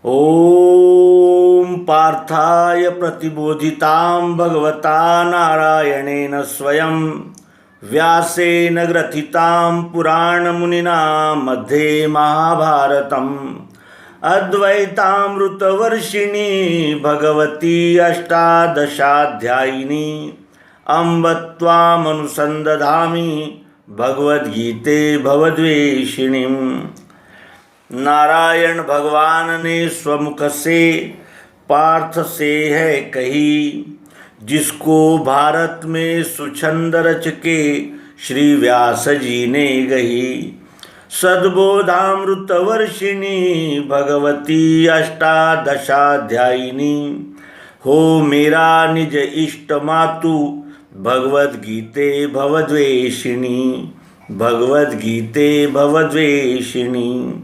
ॐ पार्थाय प्रतिबोधितां भगवता नारायणेन स्वयं व्यासेन ग्रथितां पुराणमुनिना मध्ये महाभारतम् अद्वैतामृतवर्षिणी भगवती अष्टादशाध्यायिनी अम्ब त्वामनुसन्दधामि भगवद्गीते भवद्वेषिणीम्। नारायण भगवान ने स्वमुख से पार्थ से है कही, जिसको भारत में सुछंद रच के श्री व्यास जी ने गही। सद्बोधामृत वर्षिणी भगवती अष्टादशाध्यायिनी, हो मेरा निज इष्ट मातु भगवद्गीते भवद्वेषिणी। भगवद्गीते भवद्वेषिणी।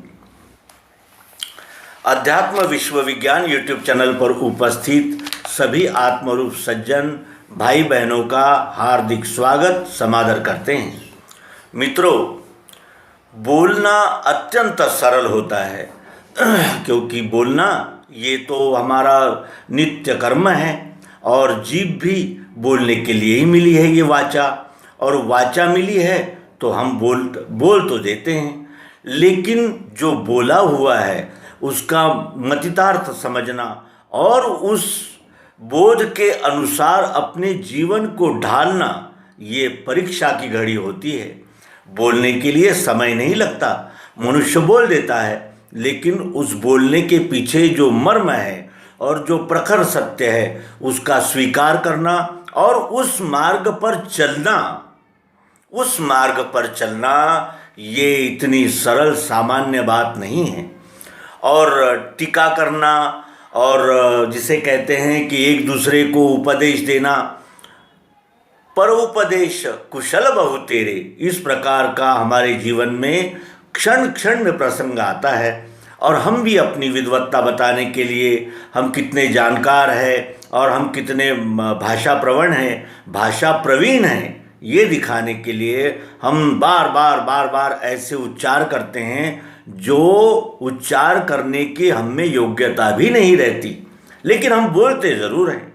अध्यात्म विश्व विज्ञान यूट्यूब चैनल पर उपस्थित सभी आत्मरूप सज्जन भाई बहनों का हार्दिक स्वागत समादर करते हैं। मित्रों, बोलना अत्यंत सरल होता है क्योंकि बोलना ये तो हमारा नित्य कर्म है और जीभ भी बोलने के लिए ही मिली है, ये वाचा, और वाचा मिली है तो हम बोल तो देते हैं, लेकिन जो बोला हुआ है उसका मतितार्थ समझना और उस बोध के अनुसार अपने जीवन को ढालना, ये परीक्षा की घड़ी होती है। बोलने के लिए समय नहीं लगता, मनुष्य बोल देता है, लेकिन उस बोलने के पीछे जो मर्म है और जो प्रखर सत्य है उसका स्वीकार करना और उस मार्ग पर चलना ये इतनी सरल सामान्य बात नहीं है। और टीका करना और जिसे कहते हैं कि एक दूसरे को उपदेश देना, परोपदेश कुशल बहु तेरे, इस प्रकार का हमारे जीवन में क्षण क्षण में प्रसंग आता है। और हम भी अपनी विद्वत्ता बताने के लिए हम कितने जानकार हैं और हम कितने भाषा प्रवण हैं, भाषा प्रवीण हैं, ये दिखाने के लिए हम बार बार ऐसे उच्चार करते हैं जो उच्चार करने की हम में योग्यता भी नहीं रहती, लेकिन हम बोलते ज़रूर हैं।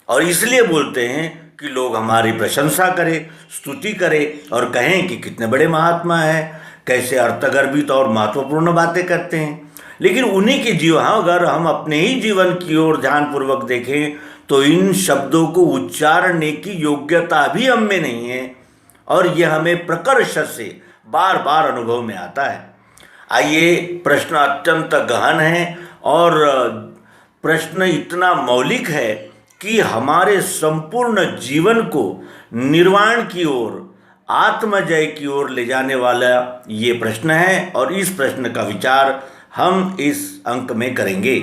और इसलिए बोलते हैं कि लोग हमारी प्रशंसा करें, स्तुति करें और कहें कि कितने बड़े महात्मा हैं, कैसे अर्थगर्भित और महत्वपूर्ण बातें करते हैं। लेकिन उन्हीं के जीवन, अगर हम अपने ही जीवन की ओर ध्यानपूर्वक देखें तो इन शब्दों को उच्चारने की योग्यता भी हम में नहीं है, और यह हमें प्रकर्ष से बार बार अनुभव में आता है। आइए, प्रश्न अत्यंत गहन है और प्रश्न इतना मौलिक है कि हमारे संपूर्ण जीवन को निर्वाण की ओर, आत्मजय की ओर ले जाने वाला ये प्रश्न है, और इस प्रश्न का विचार हम इस अंक में करेंगे।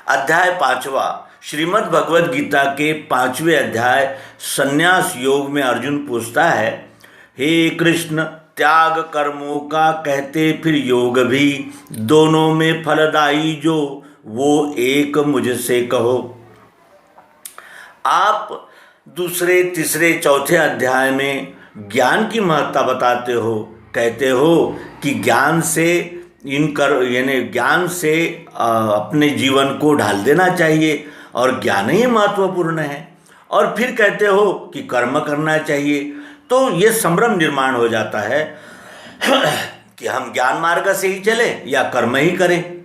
अध्याय 5वां, श्रीमद् भगवद गीता के 5वें अध्याय संन्यास योग में अर्जुन पूछता है, हे कृष्ण, त्याग कर्मों का कहते फिर योग भी, दोनों में फलदायी जो वो एक मुझसे कहो। आप दूसरे, तीसरे, चौथे अध्याय में ज्ञान की महत्ता बताते हो, कहते हो कि ज्ञान से ज्ञान से अपने जीवन को ढाल देना चाहिए और ज्ञान ही महत्वपूर्ण है, और फिर कहते हो कि कर्म करना चाहिए। तो ये संभ्रम निर्माण हो जाता है कि हम ज्ञान मार्ग से ही चले या कर्म ही करें।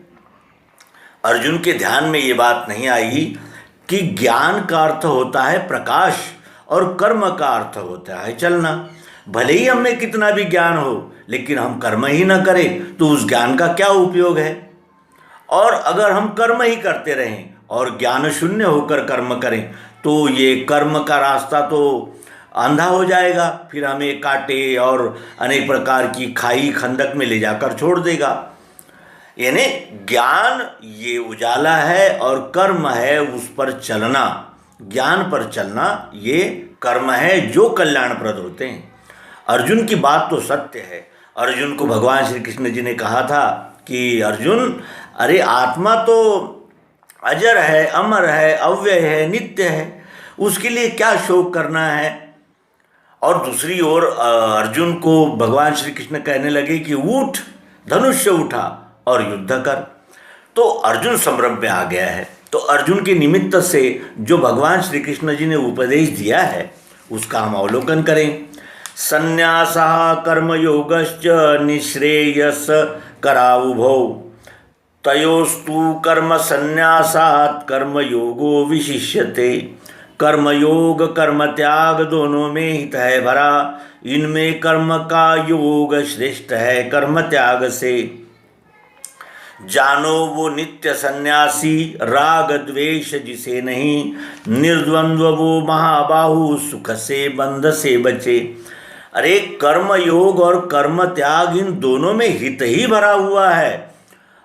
अर्जुन के ध्यान में ये बात नहीं आई कि ज्ञान का अर्थ होता है प्रकाश और कर्म का अर्थ होता है चलना। भले ही हमें कितना भी ज्ञान हो, लेकिन हम कर्म ही न करें तो उस ज्ञान का क्या उपयोग है। और अगर हम कर्म ही करते रहें और ज्ञान शून्य होकर कर्म करें तो ये कर्म का रास्ता तो अंधा हो जाएगा, फिर हमें कांटे और अनेक प्रकार की खाई खंदक में ले जाकर छोड़ देगा। यानी ज्ञान ये उजाला है और कर्म है उस पर चलना, ज्ञान पर चलना ये कर्म है जो कल्याणप्रद होते हैं। अर्जुन की बात तो सत्य है। अर्जुन को भगवान श्री कृष्ण जी ने कहा था कि अर्जुन, अरे आत्मा तो अजर है, अमर है, अव्यय है, नित्य है, उसके लिए क्या शोक करना है। और दूसरी ओर अर्जुन को भगवान श्री कृष्ण कहने लगे कि उठ, धनुष्य उठा और युद्ध कर। तो अर्जुन संभ्रम में आ गया है। तो अर्जुन के निमित्त से जो भगवान श्री कृष्ण जी ने उपदेश दिया है उसका हम अवलोकन करें। संन्यासः कर्मयोगश्च निःश्रेयस करावुभौ तयोस्तु कर्म संन्यासात् कर्मयोगो विशिष्यते। कर्मयोग कर्म त्याग दोनों में हित है भरा, इनमें कर्म का योग श्रेष्ठ है कर्म त्याग से। जानो वो नित्य सन्यासी राग द्वेष जिसे नहीं, निर्द्वंद्व वो महाबाहु सुख से बंध से बचे। अरे कर्म योग और कर्म त्याग इन दोनों में हित ही भरा हुआ है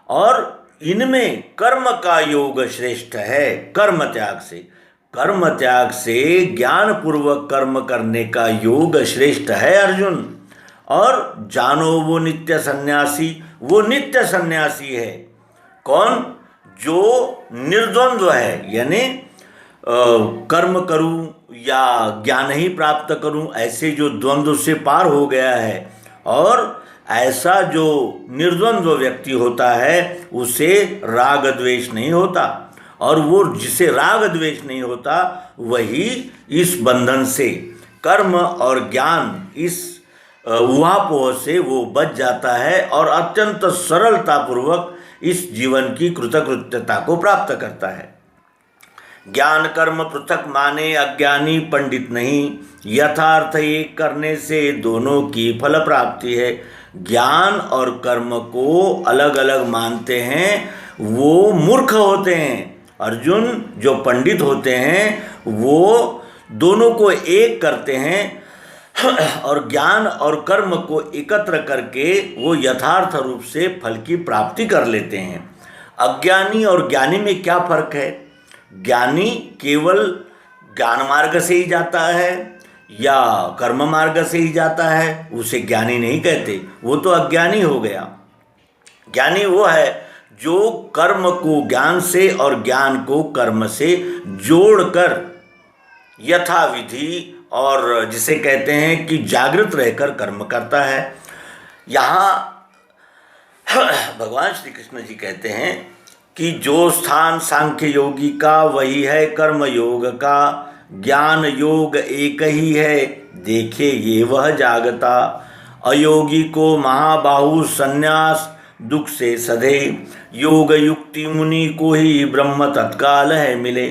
और इनमें कर्म का योग श्रेष्ठ है कर्म त्याग से। कर्म त्याग से ज्ञान पूर्वक कर्म करने का योग श्रेष्ठ है अर्जुन। और जानो वो नित्य सन्यासी, वो नित्य सन्यासी है कौन? जो निर्द्वंद्व है, यानी कर्म करूं या ज्ञान ही प्राप्त करूं ऐसे जो द्वंद्व से पार हो गया है। और ऐसा जो निर्द्वंद्व व्यक्ति होता है उसे राग द्वेष नहीं होता, और वो जिसे राग द्वेष नहीं होता वही इस बंधन से, कर्म और ज्ञान इस उहापोह से वो बच जाता है और अत्यंत सरलतापूर्वक इस जीवन की कृतकृत्यता को प्राप्त करता है। ज्ञान कर्म पृथक माने अज्ञानी पंडित नहीं, यथार्थ एक करने से दोनों की फल प्राप्ति है। ज्ञान और कर्म को अलग अलग मानते हैं वो मूर्ख होते हैं। अर्जुन, जो पंडित होते हैं वो दोनों को एक करते हैं और ज्ञान और कर्म को एकत्र करके वो यथार्थ रूप से फल की प्राप्ति कर लेते हैं। अज्ञानी और ज्ञानी में क्या फर्क है? ज्ञानी केवल ज्ञान मार्ग से ही जाता है या कर्म मार्ग से ही जाता है, उसे ज्ञानी नहीं कहते, वो तो अज्ञानी हो गया। ज्ञानी वो है जो कर्म को ज्ञान से और ज्ञान को कर्म से जोड़कर यथाविधि और जिसे कहते हैं कि जागृत रहकर कर्म करता है। यहाँ भगवान श्री कृष्ण जी कहते हैं कि जो स्थान सांख्य योगी का वही है कर्म योग का, ज्ञान योग एक ही है देखे ये वह जागता। अयोगी को महाबाहु संन्यास दुख से सधे, योग युक्ति मुनि को ही ब्रह्म तत्काल है मिले।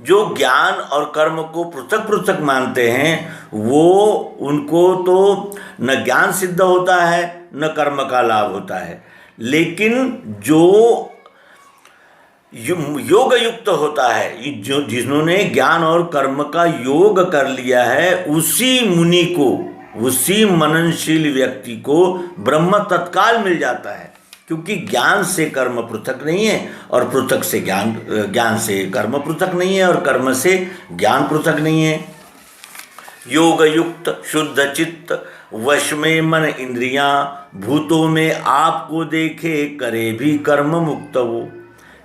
जो ज्ञान और कर्म को पृथक पृथक मानते हैं वो उनको तो न ज्ञान सिद्ध होता है न कर्म का लाभ होता है, लेकिन जो योग युक्त होता है, जो जिन्होंने ज्ञान और कर्म का योग कर लिया है, उसी मुनि को, उसी मननशील व्यक्ति को ब्रह्म तत्काल मिल जाता है। क्योंकि ज्ञान से कर्म पृथक नहीं है और पृथक से ज्ञान से कर्म पृथक नहीं है और कर्म से ज्ञान पृथक नहीं है। योग युक्त शुद्ध चित्त वश में मन इंद्रियां, भूतों में आपको देखे करे भी कर्म मुक्त हो।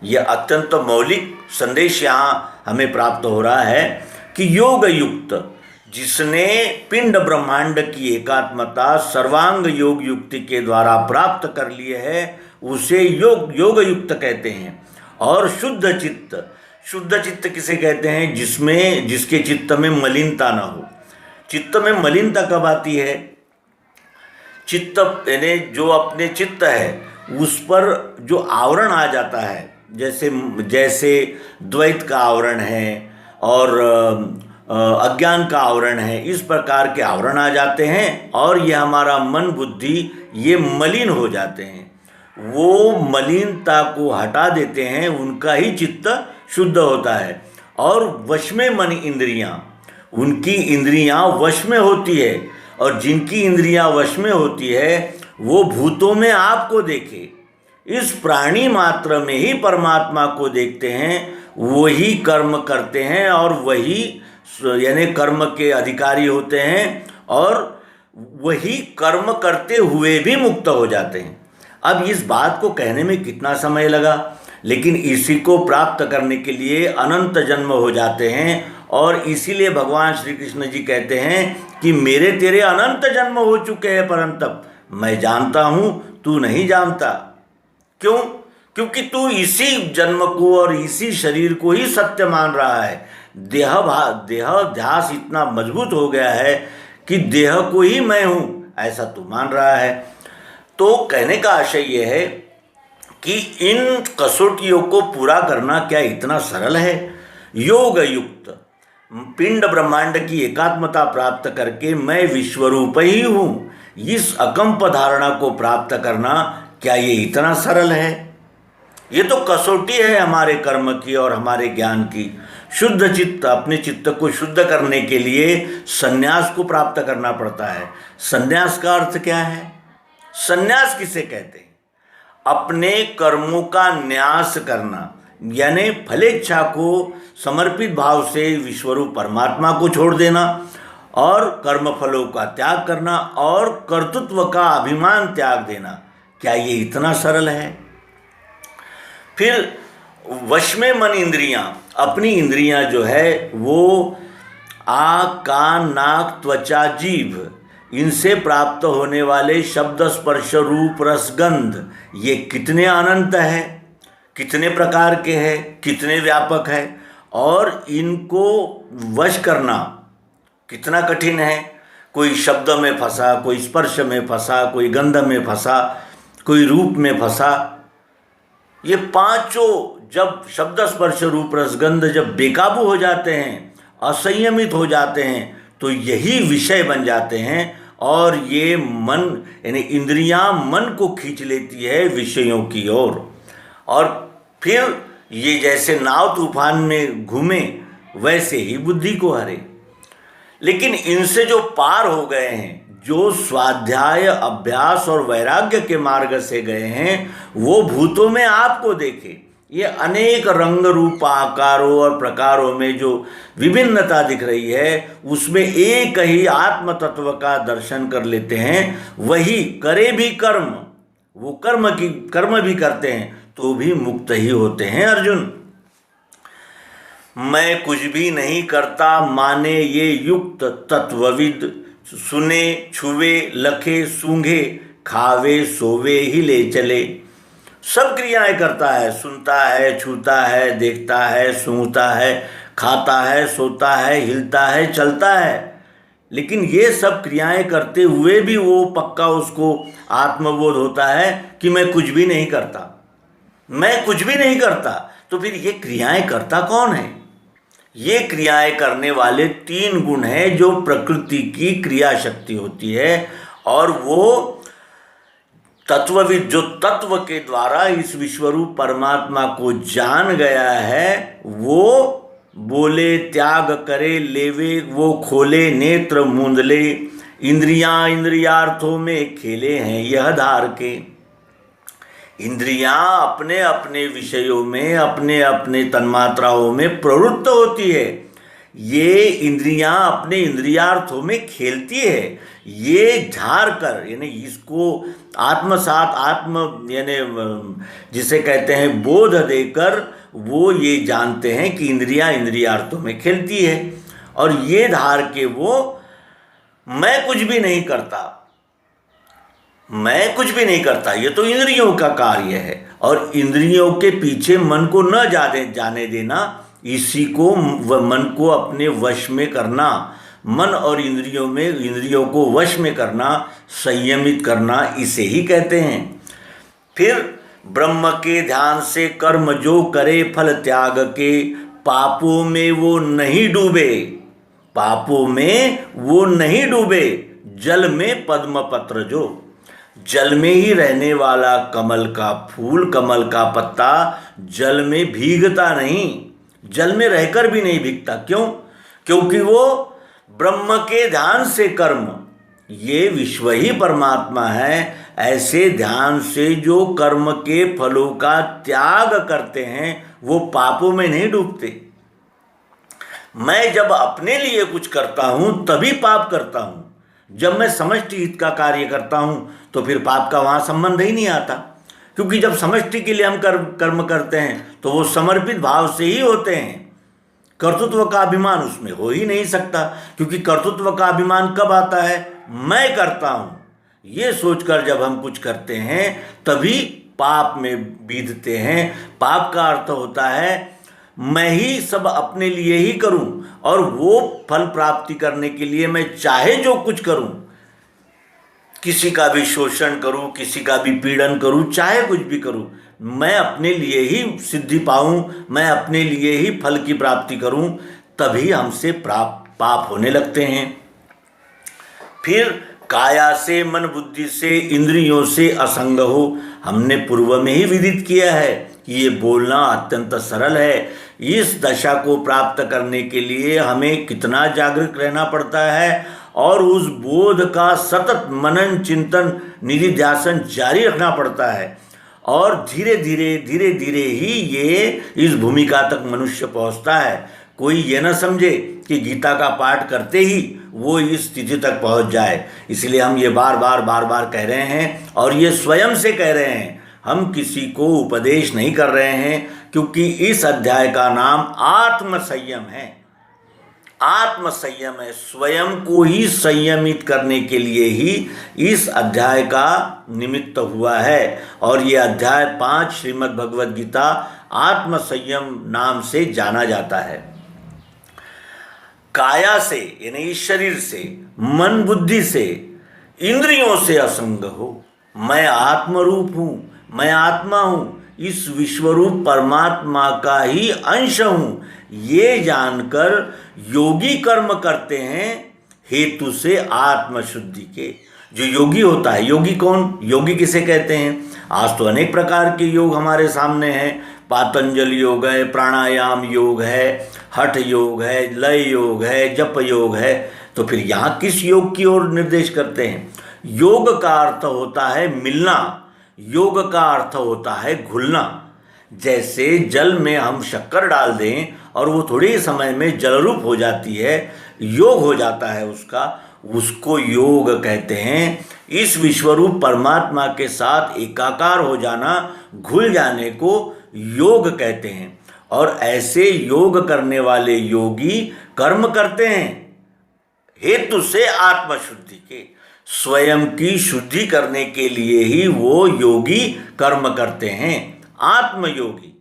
यह अत्यंत मौलिक संदेश यहाँ हमें प्राप्त हो रहा है कि योग युक्त, जिसने पिंड ब्रह्मांड की एकात्मता सर्वांग योग युक्ति के द्वारा प्राप्त कर लिए है उसे योग युक्त कहते हैं। और शुद्ध चित्त किसे कहते हैं? जिसके चित्त में मलिनता न हो। चित्त में मलिनता कब आती है? चित्त यानी जो अपने चित्त है उस पर जो आवरण आ जाता है, जैसे द्वैत का आवरण है और अज्ञान का आवरण है, इस प्रकार के आवरण आ जाते हैं और ये हमारा मन बुद्धि ये मलिन हो जाते हैं। वो मलिनता को हटा देते हैं, उनका ही चित्त शुद्ध होता है। और वश में मन इंद्रियां, उनकी इंद्रियां वश में होती है, और जिनकी इंद्रियां वश में होती है वो भूतों में आपको देखे, इस प्राणी मात्र में ही परमात्मा को देखते हैं, वही कर्म करते हैं और वही यानी कर्म के अधिकारी होते हैं और वही कर्म करते हुए भी मुक्त हो जाते हैं। अब इस बात को कहने में कितना समय लगा, लेकिन इसी को प्राप्त करने के लिए अनंत जन्म हो जाते हैं। और इसीलिए भगवान श्री कृष्ण जी कहते हैं कि मेरे तेरे अनंत जन्म हो चुके हैं परंतप मैं जानता हूँ तू नहीं जानता। क्यों? क्योंकि तू इसी जन्म को और इसी शरीर को ही सत्य मान रहा है। देहाध्यास इतना मजबूत हो गया है कि देह को ही मैं हूँ ऐसा तू मान रहा है। तो कहने का आशय यह है कि इन कसौटियों को पूरा करना क्या इतना सरल है? योग युक्त पिंड ब्रह्मांड की एकात्मता प्राप्त करके मैं विश्वरूप ही हूँ, इस अकंप धारणा को प्राप्त करना क्या ये इतना सरल है? ये तो कसौटी है हमारे कर्म की और हमारे ज्ञान की। शुद्ध चित्त, अपने चित्त को शुद्ध करने के लिए संन्यास को प्राप्त करना पड़ता है। संन्यास का अर्थ क्या है? संन्यास किसे कहते हैं? अपने कर्मों का न्यास करना, यानी फलेच्छा को समर्पित भाव से विश्वरूप परमात्मा को छोड़ देना और कर्म फलों का त्याग करना और कर्तृत्व का अभिमान त्याग देना। क्या ये इतना सरल है? फिर वश में मन इंद्रियां, अपनी इंद्रियां जो है वो आँख, कान, नाक, त्वचा, जीभ, इनसे प्राप्त होने वाले शब्द, स्पर्श, रूप, रस, गंध, ये कितने अनंत है, कितने प्रकार के हैं, कितने व्यापक है, और इनको वश करना कितना कठिन है। कोई शब्द में फंसा, कोई स्पर्श में फंसा, कोई गंध में फंसा, कोई रूप में फंसा। ये पांचों जब शब्द, स्पर्श, रूप, रस, गंध जब बेकाबू हो जाते हैं, असंयमित हो जाते हैं, तो यही विषय बन जाते हैं और ये मन यानी इंद्रियां मन को खींच लेती है विषयों की ओर। और फिर ये जैसे नाव तूफान में घूमे वैसे ही बुद्धि को हरे। लेकिन इनसे जो पार हो गए हैं, जो स्वाध्याय, अभ्यास और वैराग्य के मार्ग से गए हैं, वो भूतों में आपको देखे। ये अनेक रंग, रूप, आकारों और प्रकारों में जो विभिन्नता दिख रही है, उसमें एक ही आत्म तत्व का दर्शन कर लेते हैं। वही करे भी कर्म, वो कर्म भी करते हैं तो भी मुक्त ही होते हैं। अर्जुन, मैं कुछ भी नहीं करता माने ये युक्त तत्वविद, सुने, छुवे, लखे, सूंघे, खावे, सोवे ही ले चले। सब क्रियाएं करता है, सुनता है, छूता है, देखता है, सूंघता है, खाता है, सोता है, हिलता है, चलता है। लेकिन ये सब क्रियाएं करते हुए भी वो पक्का उसको आत्मबोध होता है कि मैं कुछ भी नहीं करता, मैं कुछ भी नहीं करता। तो फिर ये क्रियाएं करता कौन है? ये क्रियाएं करने वाले तीन गुण हैं जो प्रकृति की क्रिया शक्ति होती है। और वो तत्वविद जो तत्व के द्वारा इस विश्वरूप परमात्मा को जान गया है, वो बोले, त्याग करे, लेवे, वो खोले, नेत्र मूंद ले, इंद्रियां इंद्रियार्थों में खेले हैं यह धार के। इंद्रियां अपने अपने विषयों में, अपने अपने तन्मात्राओं में प्रवृत्त होती है। ये इंद्रियां अपने इंद्रियार्थों में खेलती है। ये झार कर, यानी इसको आत्मसात, यानी जिसे कहते हैं बोध देकर, वो ये जानते हैं कि इंद्रियां इंद्रियार्थों में खेलती है। और ये धार के वो मैं कुछ भी नहीं करता, मैं कुछ भी नहीं करता, ये तो इंद्रियों का कार्य है। और इंद्रियों के पीछे मन को न जाने देना, इसी को मन को अपने वश में करना, मन और इंद्रियों को वश में करना, संयमित करना, इसे ही कहते हैं। फिर ब्रह्म के ध्यान से कर्म जो करे फल त्याग के, पापों में वो नहीं डूबे, पापों में वो नहीं डूबे। जल में पद्म पत्र जो, जल में ही रहने वाला कमल का फूल, कमल का पत्ता जल में भीगता नहीं, जल में रहकर भी नहीं भीगता। क्यों? क्योंकि वो ब्रह्म के ध्यान से कर्म, ये विश्व ही परमात्मा है, ऐसे ध्यान से जो कर्म के फलों का त्याग करते हैं वो पापों में नहीं डूबते। मैं जब अपने लिए कुछ करता हूं तभी पाप करता हूं। जब मैं समष्टि हित का कार्य करता हूं तो फिर पाप का वहां संबंध ही नहीं आता, क्योंकि जब समष्टि के लिए हम कर्म करते हैं तो वो समर्पित भाव से ही होते हैं। कर्तृत्व का अभिमान उसमें हो ही नहीं सकता, क्योंकि कर्तृत्व का अभिमान कब आता है? मैं करता हूं, ये सोचकर जब हम कुछ करते हैं तभी पाप में बीतते हैं। पाप का अर्थ होता है मैं ही सब अपने लिए ही करूं और वो फल प्राप्ति करने के लिए मैं चाहे जो कुछ करूं, किसी का भी शोषण करूं, किसी का भी पीड़न करूं, चाहे कुछ भी करूं, मैं अपने लिए ही सिद्धि पाऊं, मैं अपने लिए ही फल की प्राप्ति करूं, तभी हमसे पाप होने लगते हैं। फिर काया से, मन बुद्धि से, इंद्रियों से असंग हो। हमने पूर्व में ही विदित किया है कि ये बोलना अत्यंत सरल है। इस दशा को प्राप्त करने के लिए हमें कितना जागरूक रहना पड़ता है और उस बोध का सतत मनन चिंतन निधिध्यासन जारी रखना पड़ता है और धीरे धीरे ही ये इस भूमिका तक मनुष्य पहुंचता है। कोई ये न समझे कि गीता का पाठ करते ही वो इस स्थिति तक पहुंच जाए। इसलिए हम ये बार बार कह रहे हैं और ये स्वयं से कह रहे हैं, हम किसी को उपदेश नहीं कर रहे हैं, क्योंकि इस अध्याय का नाम आत्मसंयम है। आत्मसंयम है, स्वयं को ही संयमित करने के लिए ही इस अध्याय का निमित्त हुआ है। और ये अध्याय 5 श्रीमद् भगवद गीता आत्मसंयम नाम से जाना जाता है। काया से यानी इस शरीर से, मन बुद्धि से, इंद्रियों से असंग हो। मैं आत्मरूप हूँ, मैं आत्मा हूँ, इस विश्वरूप परमात्मा का ही अंश हूँ, ये जानकर योगी कर्म करते हैं हेतु से आत्मशुद्धि के। जो योगी होता है, योगी कौन, योगी किसे कहते हैं? आज तो अनेक प्रकार के योग हमारे सामने हैं। पातंजलि योग है, प्राणायाम योग है, हठ योग है, लय योग है, जप योग है। तो फिर यहाँ किस योग की ओर निर्देश करते हैं? योग का अर्थ होता है मिलना, योग का अर्थ होता है घुलना। जैसे जल में हम शक्कर डाल दें और वो थोड़े ही समय में जलरूप हो जाती है, योग हो जाता है उसको योग कहते हैं। इस विश्वरूप परमात्मा के साथ एकाकार हो जाना, घुल जाने को योग कहते हैं। और ऐसे योग करने वाले योगी कर्म करते हैं हेतु से आत्मशुद्धि के। स्वयं की शुद्धि करने के लिए ही वो योगी कर्म करते हैं, आत्मयोगी।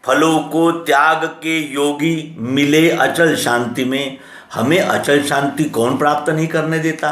फलों को त्याग के योगी मिले अचल शांति में। हमें अचल शांति कौन प्राप्त नहीं करने देता?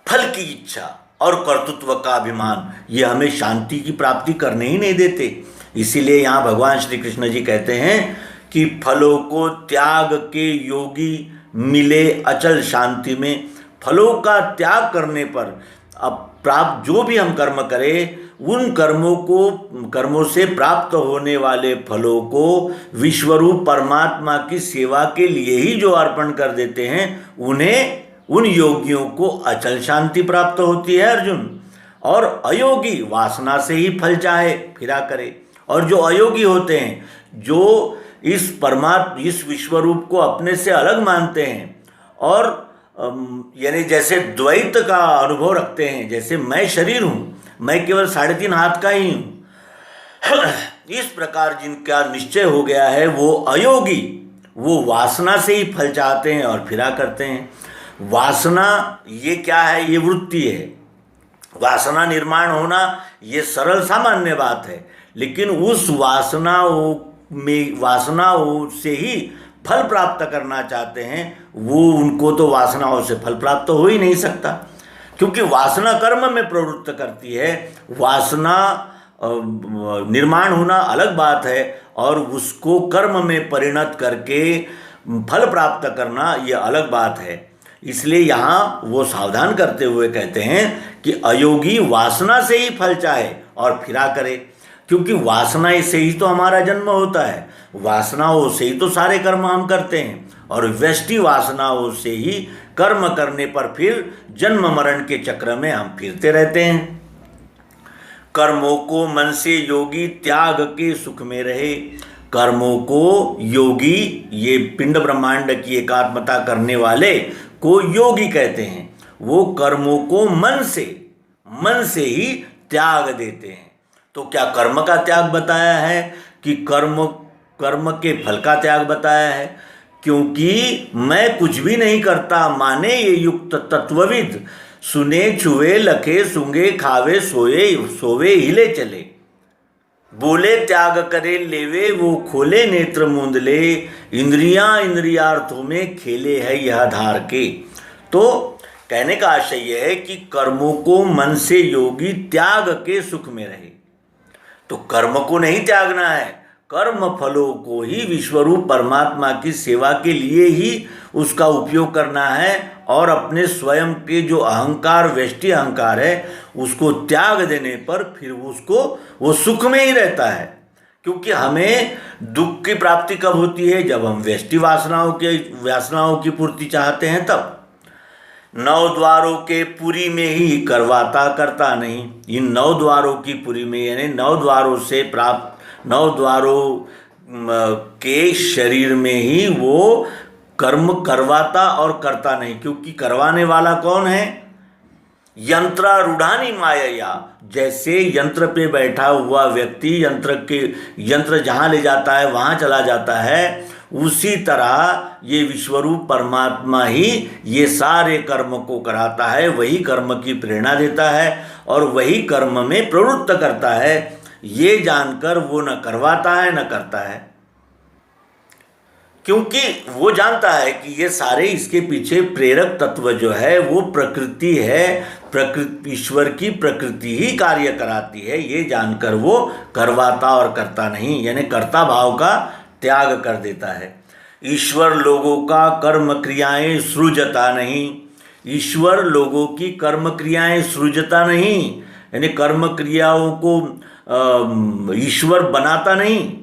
फल की इच्छा और कर्तृत्व का अभिमान ये हमें शांति की प्राप्ति करने ही नहीं देते। इसीलिए यहाँ भगवान श्री कृष्ण जी कहते हैं कि फलों को त्याग के योगी मिले अचल शांति में। फलों का त्याग करने पर अब प्राप्त जो भी हम कर्म करें, उन कर्मों से प्राप्त होने वाले फलों को विश्वरूप परमात्मा की सेवा के लिए ही जो अर्पण कर देते हैं, उन योगियों को अचल शांति प्राप्त होती है अर्जुन। और अयोगी वासना से ही फल चाहे फिरा करे। और जो अयोगी होते हैं, जो इस विश्वरूप को अपने से अलग मानते हैं और यानी जैसे द्वैत का अनुभव रखते हैं, जैसे मैं शरीर हूँ, मैं केवल 3.5 हाथ का ही हूँ, इस प्रकार जिनका निश्चय हो गया है वो अयोगी, वो वासना से ही फल चाहते हैं और फिरा करते हैं। वासना ये क्या है? ये वृत्ति है। वासना निर्माण होना ये सरल सामान्य बात है, लेकिन उस वासनाओं से ही फल प्राप्त करना चाहते हैं, वो उनको तो वासनाओं से फल प्राप्त हो ही नहीं सकता, क्योंकि वासना कर्म में प्रवृत्त करती है। वासना निर्माण होना अलग बात है और उसको कर्म में परिणत करके फल प्राप्त करना ये अलग बात है। इसलिए यहाँ वो सावधान करते हुए कहते हैं कि अयोगी वासना से ही फल चाहे और फिरा करे, क्योंकि वासना से ही तो हमारा जन्म होता है, वासनाओं से ही तो सारे कर्म हम करते हैं और व्यष्टि वासनाओं से ही कर्म करने पर फिर जन्म मरण के चक्र में हम फिरते रहते हैं। कर्मों को मन से योगी त्याग के सुख में रहे। कर्मों को योगी, ये पिंड ब्रह्मांड की एकात्मता करने वाले को योगी कहते हैं। वो कर्मों को मन से ही त्याग देते हैं। तो क्या कर्म का त्याग बताया है कि कर्म के फल का त्याग बताया है? क्योंकि मैं कुछ भी नहीं करता माने ये युक्त तत्वविद सुने छुए लखे सूंघे खावे सोए सोवे हिले चले। बोले त्याग करे लेवे वो खोले नेत्र मूंद ले। इंद्रियां इंद्रियार्थों में खेले है यह धार के। तो कहने का आशय यह है कि कर्मों को मन से योगी त्याग के सुख में रहे। तो कर्म को नहीं त्यागना है, कर्म फलों को ही विश्वरूप परमात्मा की सेवा के लिए ही उसका उपयोग करना है और अपने स्वयं के जो अहंकार व्यष्टि अहंकार है उसको त्याग देने पर फिर उसको वो सुख में ही रहता है। क्योंकि हमें दुख की प्राप्ति कब होती है? जब हम व्यष्टि वासनाओं की पूर्ति चाहते हैं तब। 9 द्वारों के पुरी में ही करवाता करता नहीं। इन 9 द्वारों की पुरी में यानी 9 द्वारों से प्राप्त 9 द्वारों के शरीर में ही वो कर्म करवाता और करता नहीं। क्योंकि करवाने वाला कौन है? यंत्रारूढ़ानी माया। जैसे यंत्र पे बैठा हुआ व्यक्ति यंत्र जहाँ ले जाता है वहाँ चला जाता है, उसी तरह ये विश्वरूप परमात्मा ही ये सारे कर्म को कराता है, वही कर्म की प्रेरणा देता है और वही कर्म में प्रवृत्त करता है। ये जानकर वो न करवाता है न करता है, क्योंकि वो जानता है कि ये सारे इसके पीछे प्रेरक तत्व जो है वो प्रकृति है, प्रकृति ईश्वर की प्रकृति ही कार्य कराती है। ये जानकर वो करवाता और करता नहीं, यानी कर्ता भाव का त्याग कर देता है। ईश्वर लोगों का कर्म क्रियाएं सृजता नहीं। ईश्वर लोगों की कर्म क्रियाएं सृजता नहीं, यानी कर्म क्रियाओं को ईश्वर बनाता नहीं।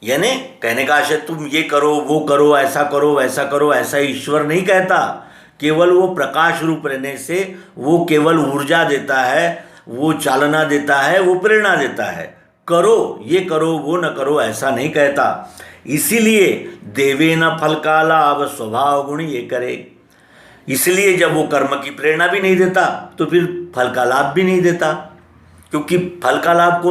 यानी कहने का आशय तुम ये करो वो करो ऐसा करो वैसा करो, ऐसा ईश्वर नहीं कहता। केवल वो प्रकाश रूप रहने से वो केवल ऊर्जा देता है, वो चालना देता है, वो प्रेरणा देता है। करो ये करो वो न करो ऐसा नहीं कहता। इसीलिए देवे न फल का लाभ स्वभाव गुण ये करे। इसलिए जब वो कर्म की प्रेरणा भी नहीं देता तो फिर फल का लाभ भी नहीं देता। क्योंकि फल का लाभ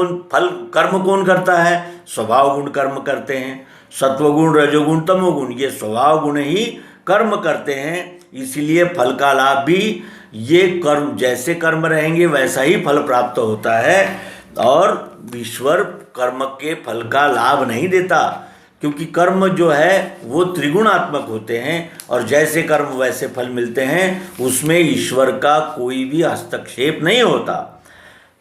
कर्म कौन करता है? स्वभाव गुण कर्म करते हैं। सत्वगुण रजोगुण तमोगुण ये स्वभाव गुण ही कर्म करते हैं। इसीलिए फल का लाभ भी ये कर्म जैसे कर्म रहेंगे वैसा ही फल प्राप्त होता है और ईश्वर कर्म के फल का लाभ नहीं देता। क्योंकि कर्म जो है वो त्रिगुणात्मक होते हैं और जैसे कर्म वैसे फल मिलते हैं, उसमें ईश्वर का कोई भी हस्तक्षेप नहीं होता।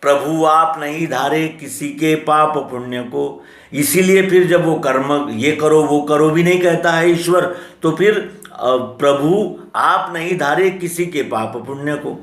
प्रभु आप नहीं धारे किसी के पाप पुण्य को। इसीलिए फिर जब वो कर्म ये करो वो करो भी नहीं कहता है ईश्वर, तो फिर प्रभु आप नहीं धारे किसी के पाप पुण्य को।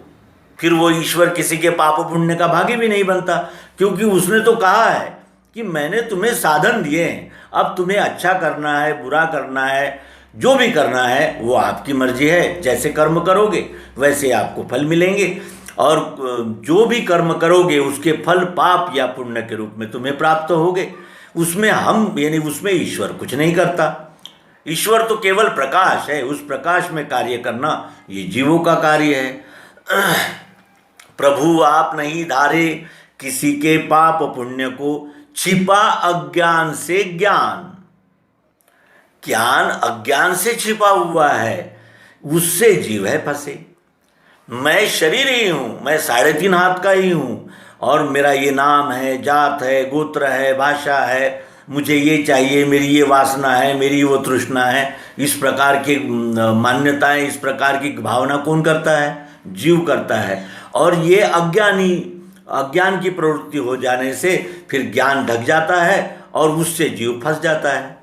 फिर वो ईश्वर किसी के पाप पुण्य का भागी भी नहीं बनता, क्योंकि उसने तो कहा है कि मैंने तुम्हें साधन दिए हैं, अब तुम्हें अच्छा करना है बुरा करना है, जो भी करना है वो आपकी मर्जी है। जैसे कर्म करोगे वैसे आपको फल मिलेंगे और जो भी कर्म करोगे उसके फल पाप या पुण्य के रूप में तुम्हें प्राप्त होंगे। उसमें हम यानी उसमें ईश्वर कुछ नहीं करता। ईश्वर तो केवल प्रकाश है, उस प्रकाश में कार्य करना ये जीवों का कार्य है। प्रभु आप नहीं धारे किसी के पाप पुण्य को, छिपा अज्ञान से ज्ञान। ज्ञान अज्ञान से छिपा हुआ है, उससे जीव है फंसे। मैं शरीर ही हूँ, मैं 3.5 हाथ का ही हूँ और मेरा ये नाम है, जात है, गोत्र है, भाषा है, मुझे ये चाहिए, मेरी ये वासना है, मेरी वो तृष्णा है। इस प्रकार की मान्यताएं, इस प्रकार की भावना कौन करता है? जीव करता है। और ये अज्ञान की प्रवृत्ति हो जाने से फिर ज्ञान ढक जाता है और उससे जीव फंस जाता है।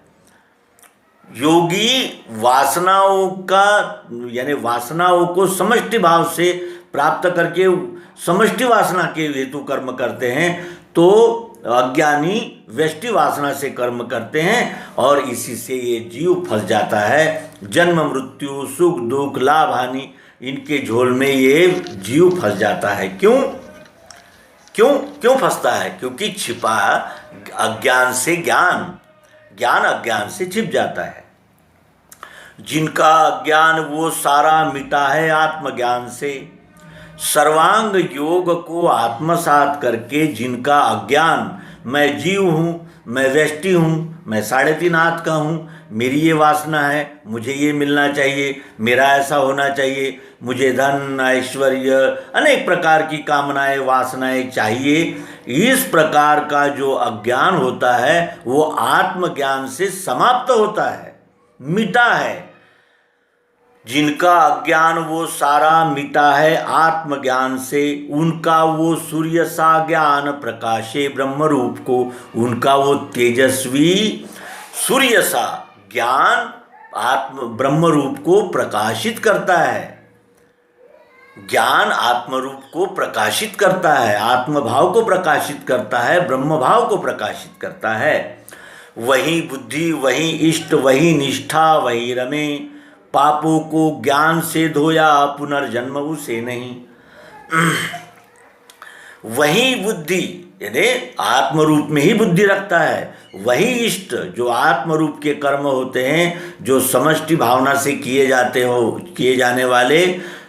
योगी वासनाओं का यानी वासनाओं को समष्टि भाव से प्राप्त करके समष्टि वासना के हेतु कर्म करते हैं, तो अज्ञानी व्यष्टि वासना से कर्म करते हैं और इसी से ये जीव फंस जाता है। जन्म मृत्यु सुख दुख लाभ हानि इनके झोल में ये जीव फंस जाता है। क्यों फंसता है? क्योंकि छिपा अज्ञान से ज्ञान अज्ञान से छिप जाता है। जिनका अज्ञान वो सारा मिटा है आत्मज्ञान से। सर्वांग योग को आत्मसात करके जिनका अज्ञान, मैं जीव हूँ, मैं व्यष्टि हूँ, मैं 3.5 हाथ का हूँ, मेरी ये वासना है, मुझे ये मिलना चाहिए, मेरा ऐसा होना चाहिए, मुझे धन ऐश्वर्य अनेक प्रकार की कामनाएं वासनाएं चाहिए। इस प्रकार का जो अज्ञान होता है वो आत्मज्ञान से समाप्त होता है, मिटा है। जिनका अज्ञान वो सारा मिटा है आत्मज्ञान से, उनका वो सूर्य सा ज्ञान प्रकाशे ब्रह्म रूप को, उनका वो तेजस्वी सूर्य सा ज्ञान आत्म ब्रह्म रूप को प्रकाशित करता है। ज्ञान आत्म रूप को प्रकाशित करता है, आत्मभाव को प्रकाशित करता है, ब्रह्म भाव को प्रकाशित करता है। वही बुद्धि, वही इष्ट, वही निष्ठा, वही रमे, पापों को ज्ञान से धोया, पुनर्जन्म उसे नहीं। वही बुद्धि यानी आत्म रूप में ही बुद्धि रखता है, वही इष्ट जो आत्म रूप के कर्म होते हैं, जो समष्टि भावना से किए जाने वाले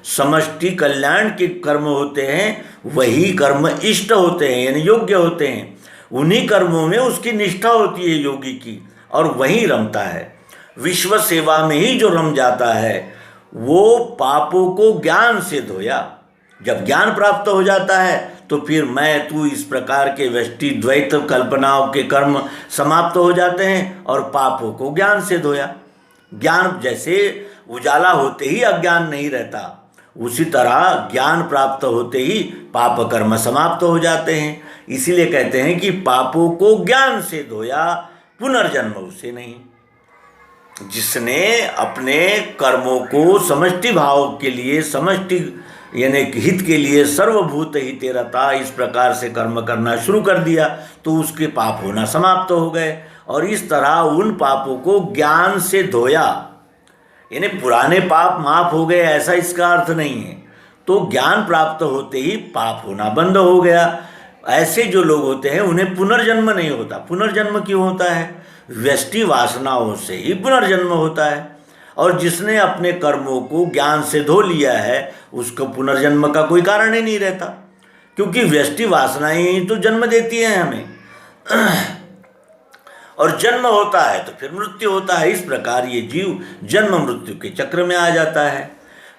समष्टि कल्याण के कर्म होते हैं, वही कर्म इष्ट होते हैं यानी योग्य होते हैं। उन्हीं कर्मों में उसकी निष्ठा होती है योगी की, और वही रमता है। विश्व सेवा में ही जो रम जाता है वो पापों को ज्ञान से धोया। जब ज्ञान प्राप्त हो जाता है तो फिर मैं तू इस प्रकार के व्यष्टि द्वैत कल्पनाओं के कर्म समाप्त हो जाते हैं और पापों को ज्ञान से धोया। ज्ञान जैसे उजाला होते ही अज्ञान नहीं रहता, उसी तरह ज्ञान प्राप्त होते ही पाप कर्म समाप्त हो जाते हैं। इसीलिए कहते हैं कि पापों को ज्ञान से धोया, पुनर्जन्म उसे नहीं। जिसने अपने कर्मों को समष्टि भाव के लिए, समष्टि यानी हित के लिए, सर्वभूत हिते रता, इस प्रकार से कर्म करना शुरू कर दिया तो उसके पाप होना समाप्त हो गए। और इस तरह उन पापों को ज्ञान से धोया, यानी पुराने पाप माफ हो गए ऐसा इसका अर्थ नहीं है। तो ज्ञान प्राप्त होते ही पाप होना बंद हो गया। ऐसे जो लोग होते हैं उन्हें पुनर्जन्म नहीं होता। पुनर्जन्म क्यों होता है? व्यष्टि वासनाओं से ही पुनर्जन्म होता है। और जिसने अपने कर्मों को ज्ञान से धो लिया है उसको पुनर्जन्म का कोई कारण ही नहीं रहता, क्योंकि व्यष्टि वासनाएं ही तो जन्म देती हैं हमें। और जन्म होता है तो फिर मृत्यु होता है। इस प्रकार ये जीव जन्म मृत्यु के चक्र में आ जाता है।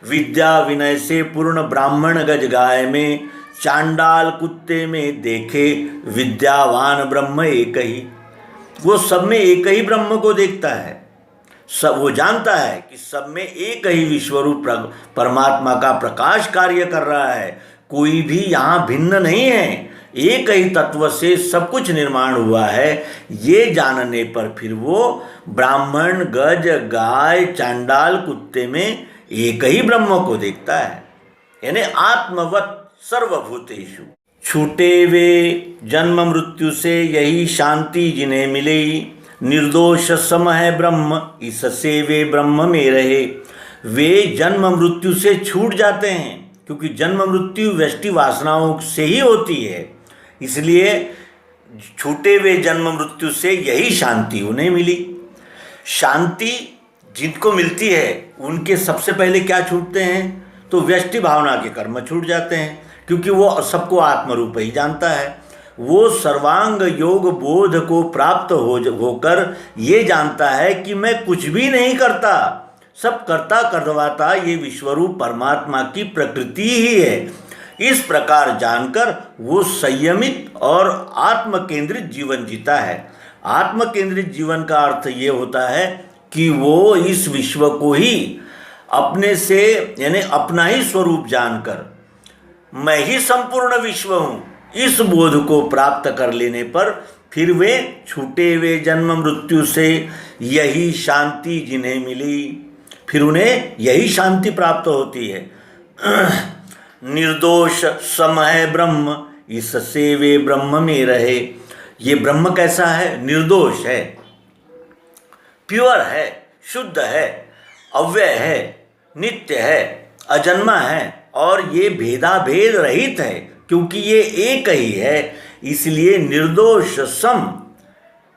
विद्या विनय से पूर्ण ब्राह्मण गज गाय में, चांडाल कुत्ते में देखे विद्यावान ब्रह्म एक ही। वो सब में एक ही ब्रह्म को देखता है। सब वो जानता है कि सब में एक ही विश्वरूप परमात्मा का प्रकाश कार्य कर रहा है, कोई भी यहाँ भिन्न नहीं है, एक ही तत्व से सब कुछ निर्माण हुआ है। ये जानने पर फिर वो ब्राह्मण गज गाय चांडाल कुत्ते में एक ही ब्रह्म को देखता है, यानी आत्मवत सर्वभूतेषु। छूटे वे जन्म मृत्यु से यही शांति जिन्हें मिले, निर्दोष सम है ब्रह्म इससे वे ब्रह्म में रहे। वे जन्म मृत्यु से छूट जाते हैं, क्योंकि जन्म मृत्यु व्यष्टि वासनाओं से ही होती है। इसलिए छूटे हुए जन्म मृत्यु से यही शांति उन्हें मिली। शांति जिनको मिलती है उनके सबसे पहले क्या छूटते हैं? तो व्यष्टि भावना के कर्म छूट जाते हैं, क्योंकि वो सबको आत्मरूप ही जानता है। वो सर्वांग योग बोध को प्राप्त होकर ये जानता है कि मैं कुछ भी नहीं करता, सब करता करवाता ये विश्वरूप परमात्मा की प्रकृति ही है। इस प्रकार जानकर वो संयमित और आत्म केंद्रित जीवन जीता है। आत्म केंद्रित जीवन का अर्थ ये होता है कि वो इस विश्व को ही अपने से यानी अपना ही स्वरूप जानकर मैं ही संपूर्ण विश्व हूँ, इस बोध को प्राप्त कर लेने पर फिर वे छूटे हुए जन्म मृत्यु से यही शांति जिन्हें मिली, फिर उन्हें यही शांति प्राप्त होती है। निर्दोष सम है ब्रह्म इससे वे ब्रह्म में रहे। ये ब्रह्म कैसा है? निर्दोष है, प्योर है, शुद्ध है, अव्यय है, नित्य है, अजन्मा है, और ये भेदाभेद रहित है, क्योंकि ये एक ही है। इसलिए निर्दोष सम,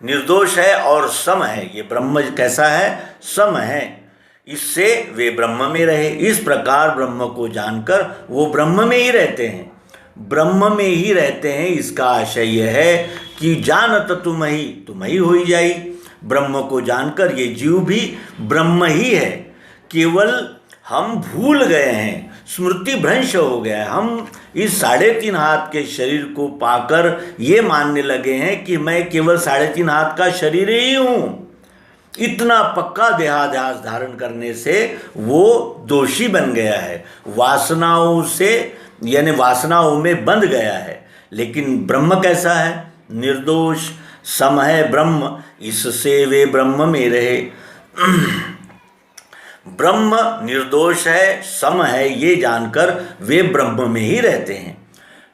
निर्दोष है और सम है। ये ब्रह्म कैसा है? सम है, इससे वे ब्रह्म में रहे। इस प्रकार ब्रह्म को जानकर वो ब्रह्म में ही रहते हैं, ब्रह्म में ही रहते हैं। इसका आशय यह है कि जानत तुम ही हो जाई, ब्रह्म को जानकर ये जीव भी ब्रह्म ही है, केवल हम भूल गए हैं, स्मृति भ्रंश हो गया है। हम इस 3.5 हाथ के शरीर को पाकर ये मानने लगे हैं कि मैं केवल 3.5 हाथ का शरीर ही हूँ। इतना पक्का देहाध्यास धारण करने से वो दोषी बन गया है, वासनाओं से यानी वासनाओं में बंध गया है। लेकिन ब्रह्म कैसा है? निर्दोष सम है ब्रह्म, इससे वे ब्रह्म में रहे। ब्रह्म निर्दोष है, सम है, ये जानकर वे ब्रह्म में ही रहते हैं।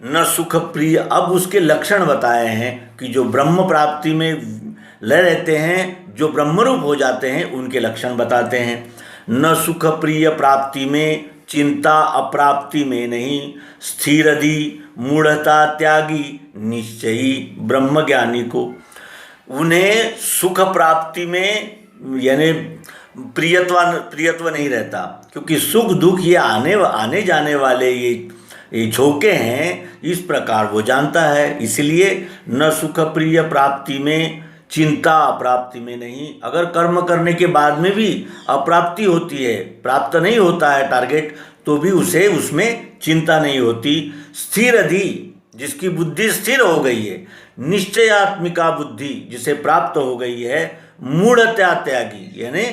न सुख प्रिय, अब उसके लक्षण बताए हैं कि जो ब्रह्म प्राप्ति में ले रहते हैं, जो ब्रह्मरूप हो जाते हैं, उनके लक्षण बताते हैं। न सुख प्रिय प्राप्ति में, चिंता अप्राप्ति में नहीं, स्थिर अधि मूढ़ता त्यागी निश्चयी ब्रह्म ज्ञानी को। उन्हें सुख प्राप्ति में यानी प्रियत्व नहीं रहता, क्योंकि सुख दुख ये आने जाने वाले ये झोंके हैं, इस प्रकार वो जानता है। इसलिए न सुख प्रिय प्राप्ति में, चिंता अप्राप्ति में नहीं। अगर कर्म करने के बाद में भी अप्राप्ति होती है, प्राप्त नहीं होता है टारगेट, तो भी उसे उसमें चिंता नहीं होती। स्थिर अधि, जिसकी बुद्धि स्थिर हो गई है, निश्चयात्मिका बुद्धि जिसे प्राप्त हो गई है, मूढ़ता त्यागी यानी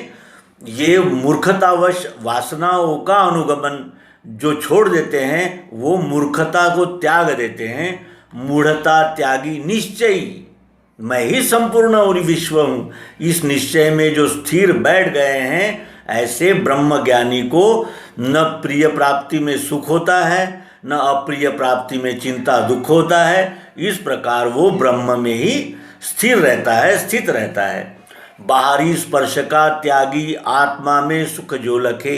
ये मूर्खतावश वासनाओं का अनुगमन जो छोड़ देते हैं, वो मूर्खता को त्याग देते हैं। मूढ़ता त्यागी निश्चयी, मैं ही संपूर्ण और विश्व हूँ, इस निश्चय में जो स्थिर बैठ गए हैं, ऐसे ब्रह्म ज्ञानी को न प्रिय प्राप्ति में सुख होता है, न अप्रिय प्राप्ति में चिंता दुख होता है। इस प्रकार वो ब्रह्म में ही स्थिर रहता है, स्थित रहता है। बाहरी स्पर्श का त्यागी आत्मा में सुख जो लखे,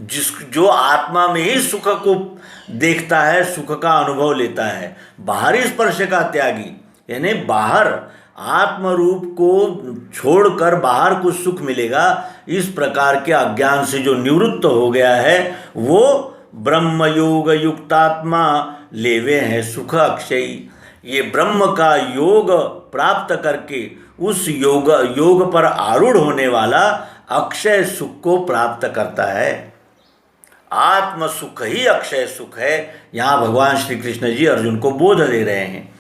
जो आत्मा में ही सुख को देखता है, सुख का अनुभव लेता है। बाहरी स्पर्श का त्यागी यानी बाहर आत्मरूप को छोड़कर बाहर कुछ सुख मिलेगा, इस प्रकार के अज्ञान से जो निवृत्त हो गया है, वो ब्रह्म योग युक्तात्मा लेवे हैं सुख अक्षयी। ये ब्रह्म का योग प्राप्त करके उस योग पर आरूढ़ होने वाला अक्षय सुख को प्राप्त करता है। आत्म सुख ही अक्षय सुख है। यहाँ भगवान श्री कृष्ण जी अर्जुन को बोध दे रहे हैं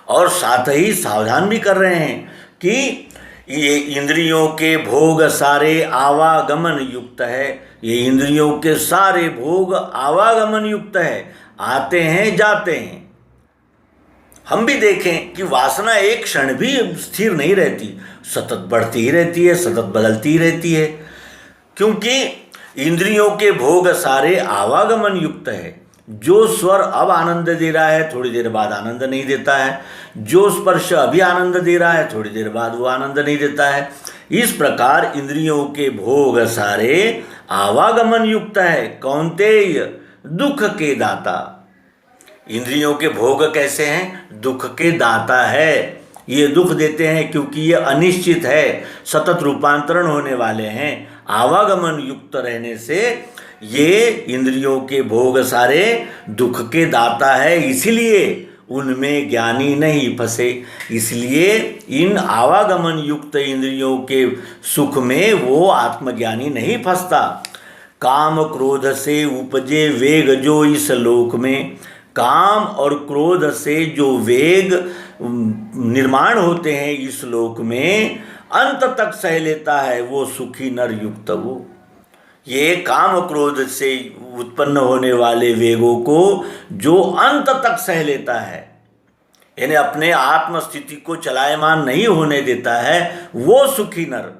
और साथ ही सावधान भी कर रहे हैं कि ये इंद्रियों के भोग सारे आवागमन युक्त है। ये इंद्रियों के सारे भोग आवागमन युक्त है, आते हैं जाते हैं। हम भी देखें कि वासना एक क्षण भी स्थिर नहीं रहती, सतत बढ़ती ही रहती है, सतत बदलती ही रहती है, क्योंकि इंद्रियों के भोग सारे आवागमन युक्त है। जो स्वर अब आनंद दे रहा है, थोड़ी देर बाद आनंद नहीं देता है। जो स्पर्श अभी आनंद दे रहा है, थोड़ी देर बाद वो आनंद नहीं देता है। इस प्रकार इंद्रियों के भोग सारे आवागमन युक्त है। कौन्तेय दुख के दाता, इंद्रियों के भोग कैसे हैं? दुख के दाता है। ये दुख देते हैं क्योंकि ये अनिश्चित है, सतत रूपांतरण होने वाले हैं। आवागमन युक्त रहने से ये इंद्रियों के भोग सारे दुख के दाता है, इसलिए उनमें ज्ञानी नहीं फंसे। इसलिए इन आवागमन युक्त इंद्रियों के सुख में वो आत्मज्ञानी नहीं फंसता। काम क्रोध से उपजे वेग जो इस लोक में, काम और क्रोध से जो वेग निर्माण होते हैं इस लोक में, अंत तक सह लेता है वो सुखी नर युक्त वो। ये काम क्रोध से उत्पन्न होने वाले वेगों को जो अंत तक सह लेता है, यानी अपने आत्म स्थिति को चलायमान नहीं होने देता है, वो सुखी नर,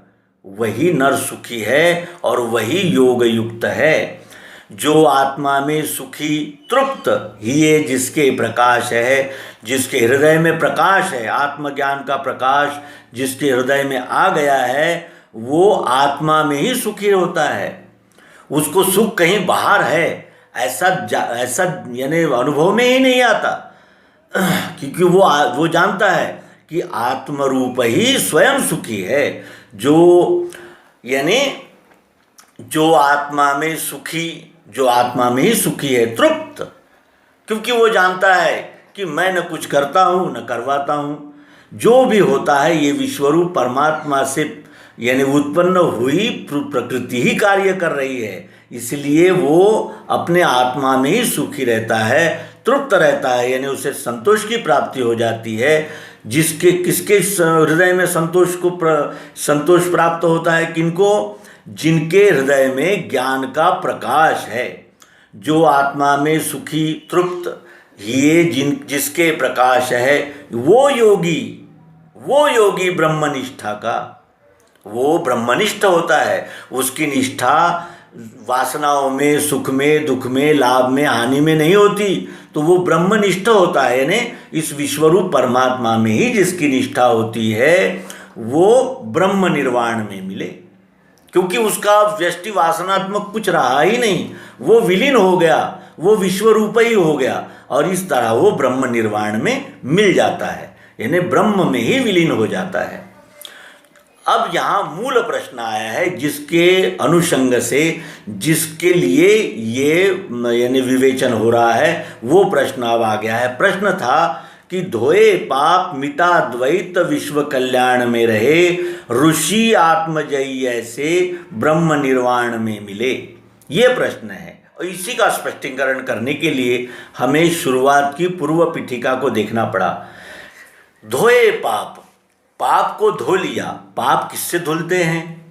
वही नर सुखी है और वही योग युक्त है। जो आत्मा में सुखी तृप्त ही है, जिसके प्रकाश है, जिसके हृदय में प्रकाश है, आत्मज्ञान का प्रकाश जिसके हृदय में आ गया है, वो आत्मा में ही सुखी होता है। उसको सुख कहीं बाहर है ऐसा यानी अनुभव में ही नहीं आता, क्योंकि वो जानता है कि आत्मरूप ही स्वयं सुखी है। जो यानी जो आत्मा में सुखी, जो आत्मा में ही सुखी है, तृप्त, क्योंकि वो जानता है कि मैं न कुछ करता हूँ न करवाता हूँ। जो भी होता है ये विश्वरूप परमात्मा से यानी उत्पन्न हुई प्रकृति ही कार्य कर रही है, इसलिए वो अपने आत्मा में ही सुखी रहता है, तृप्त रहता है, यानी उसे संतोष की प्राप्ति हो जाती है। जिसके किसके हृदय में संतोष प्राप्त होता है? किनको? जिनके हृदय में ज्ञान का प्रकाश है, जो आत्मा में सुखी तृप्त ये जिसके प्रकाश है, वो योगी ब्रह्मनिष्ठा का, वो ब्रह्मनिष्ठ होता है। उसकी निष्ठा वासनाओं में, सुख में, दुख में, लाभ में, हानि में नहीं होती, तो वो ब्रह्मनिष्ठ होता है। यानी इस विश्वरूप परमात्मा में ही जिसकी निष्ठा होती है वो ब्रह्म निर्वाण में मिले, क्योंकि उसका व्यष्टि वासनात्मक कुछ रहा ही नहीं, वो विलीन हो गया, वो विश्वरूप ही हो गया, और इस तरह वो ब्रह्म निर्वाण में मिल जाता है, यानी ब्रह्म में ही विलीन हो जाता है। अब यहाँ मूल प्रश्न आया है, जिसके अनुषंग से जिसके लिए ये यानी विवेचन हो रहा है, वो प्रश्न अब आ गया है। प्रश्न था कि धोए पाप मिटा द्वैत विश्व कल्याण में रहे, ऋषि आत्मजयी ऐसे ब्रह्म निर्वाण में मिले, ये प्रश्न है। और इसी का स्पष्टीकरण करने के लिए हमें शुरुआत की पूर्व पीठिका को देखना पड़ा। धोए पाप को धो लिया। पाप किससे धुलते हैं?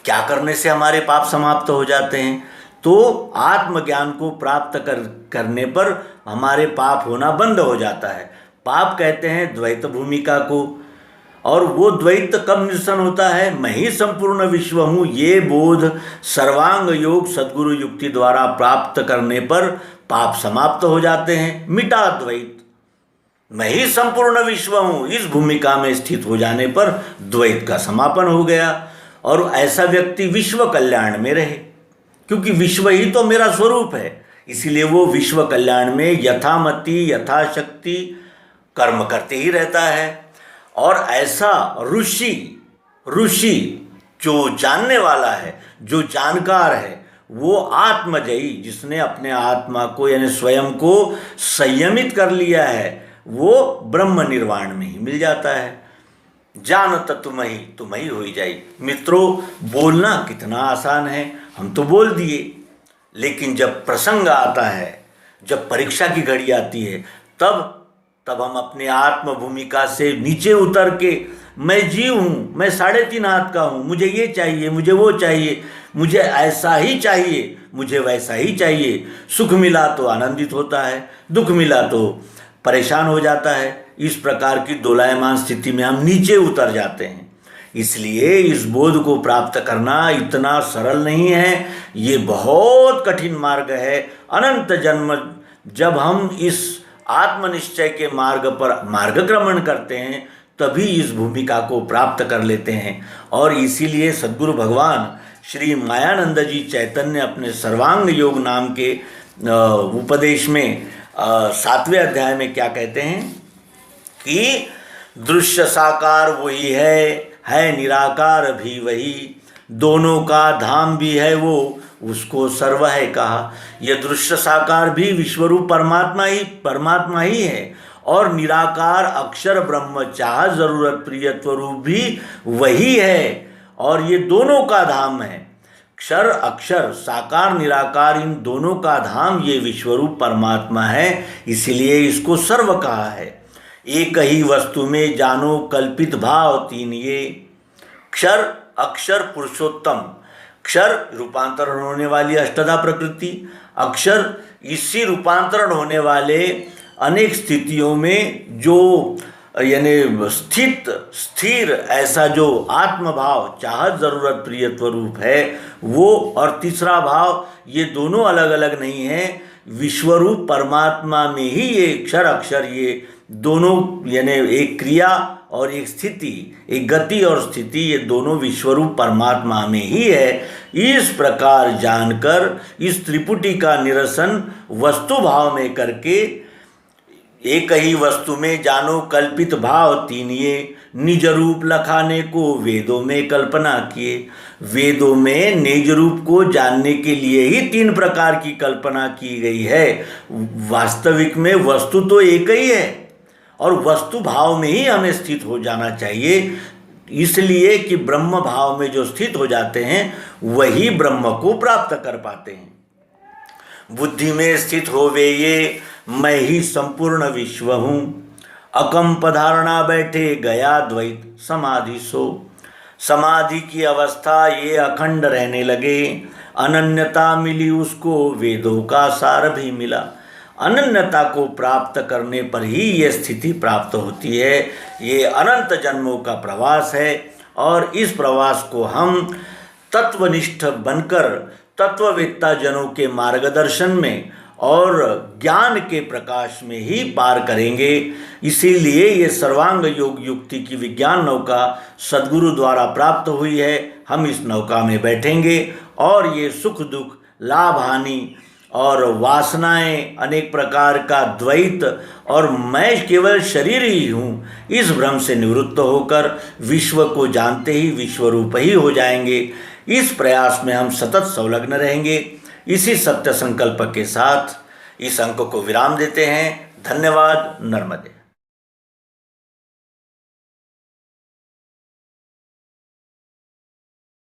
क्या करने से हमारे पाप समाप्त हो जाते हैं? तो आत्मज्ञान को प्राप्त करने पर हमारे पाप होना बंद हो जाता है। पाप कहते हैं द्वैत भूमिका को, और वो द्वैत कब निरसन होता है? मैं ही संपूर्ण विश्व हूँ, ये बोध सर्वांग योग सद्गुरु युक्ति द्वारा प्राप्त करने पर पाप समाप्त हो जाते हैं। मिटा द्वैत, मैं ही संपूर्ण विश्व हूँ, इस भूमिका में स्थित हो जाने पर द्वैत का समापन हो गया, और ऐसा व्यक्ति विश्व कल्याण में रहे, क्योंकि विश्व ही तो मेरा स्वरूप है, इसलिए वो विश्व कल्याण में यथामति यथाशक्ति कर्म करते ही रहता है। और ऐसा ऋषि जो जानने वाला है, जो जानकार है, वो आत्मजयी, जिसने अपने आत्मा को यानी स्वयं को संयमित कर लिया है, वो ब्रह्म निर्वाण में ही मिल जाता है। जानत तुम ही हो जाई। मित्रों, बोलना कितना आसान है, हम तो बोल दिए, लेकिन जब प्रसंग आता है, जब परीक्षा की घड़ी आती है, तब हम अपने आत्म भूमिका से नीचे उतर के, मैं जीव हूँ, मैं 3.5 हाथ का हूँ, मुझे ये चाहिए, मुझे वो चाहिए, मुझे ऐसा ही चाहिए, मुझे वैसा ही चाहिए, सुख मिला तो आनंदित होता है, दुख मिला तो परेशान हो जाता है। इस प्रकार की दोलायमान स्थिति में हम नीचे उतर जाते हैं। इसलिए इस बोध को प्राप्त करना इतना सरल नहीं है, ये बहुत कठिन मार्ग है। अनंत जन्म जब हम इस आत्मनिश्चय के मार्ग पर मार्गक्रमण करते हैं, तभी इस भूमिका को प्राप्त कर लेते हैं। और इसीलिए सद्गुरु भगवान श्री मायानंद जी चैतन्य अपने सर्वांग योग नाम के उपदेश में 7वें अध्याय में क्या कहते हैं कि दृश्य साकार वही है निराकार भी वही, दोनों का धाम भी है वो, उसको सर्व है कहा। यह दृश्य साकार भी विश्वरूप परमात्मा ही है, और निराकार अक्षर ब्रह्म चाह जरूरत प्रियत्व रूप भी वही है, और ये दोनों का धाम है। क्षर अक्षर साकार निराकार, इन दोनों का धाम ये विश्वरूप परमात्मा है, इसलिए इसको सर्व कहा है। एक ही वस्तु में जानो कल्पित भाव तीन ये, क्षर अक्षर पुरुषोत्तम। क्षर रूपांतरण होने वाली अष्टधा प्रकृति, अक्षर इसी रूपांतरण होने वाले अनेक स्थितियों में जो यानी स्थिर ऐसा जो आत्मभाव चाहत जरूरत प्रियत्व रूप है वो, और तीसरा भाव, ये दोनों अलग अलग नहीं है, विश्वरूप परमात्मा में ही ये क्षर अक्षर ये दोनों यानी एक क्रिया और एक स्थिति, एक गति और स्थिति, ये दोनों विश्वरूप परमात्मा में ही है। इस प्रकार जानकर इस त्रिपुटी का निरसन वस्तु भाव में करके, एक ही वस्तु में जानो कल्पित भाव तीन ये, निज रूप लखाने को वेदों में कल्पना किए। वेदों में निज रूप को जानने के लिए ही 3 प्रकार की कल्पना की गई है। वास्तविक में वस्तु तो एक ही है, और वस्तु भाव में ही हमें स्थित हो जाना चाहिए, इसलिए कि ब्रह्म भाव में जो स्थित हो जाते हैं वही ब्रह्म को प्राप्त कर पाते हैं। बुद्धि में स्थित होवे ये, मैं ही संपूर्ण विश्व हूँ, अकंप धारणा बैठे गया द्वैत समाधि सो। समाधि की अवस्था ये अखंड रहने लगे, अनन्यता मिली उसको, वेदों का सार भी मिला। अनन्यता को प्राप्त करने पर ही ये स्थिति प्राप्त होती है। ये अनंत जन्मों का प्रवास है और इस प्रवास को हम तत्वनिष्ठ बनकर तत्ववेत्ता जनों के मार्गदर्शन में और ज्ञान के प्रकाश में ही पार करेंगे। इसीलिए ये सर्वांग योग युक्ति की विज्ञान नौका सद्गुरु द्वारा प्राप्त हुई है। हम इस नौका में बैठेंगे और ये सुख दुख, लाभ हानि और वासनाएं, अनेक प्रकार का द्वैत और मैं केवल शरीर ही हूँ, इस भ्रम से निवृत्त होकर विश्व को जानते ही विश्वरूप ही हो जाएंगे। इस प्रयास में हम सतत संलग्न रहेंगे। इसी सत्य संकल्प के साथ इस अंक को विराम देते हैं। धन्यवाद। नर्मदे।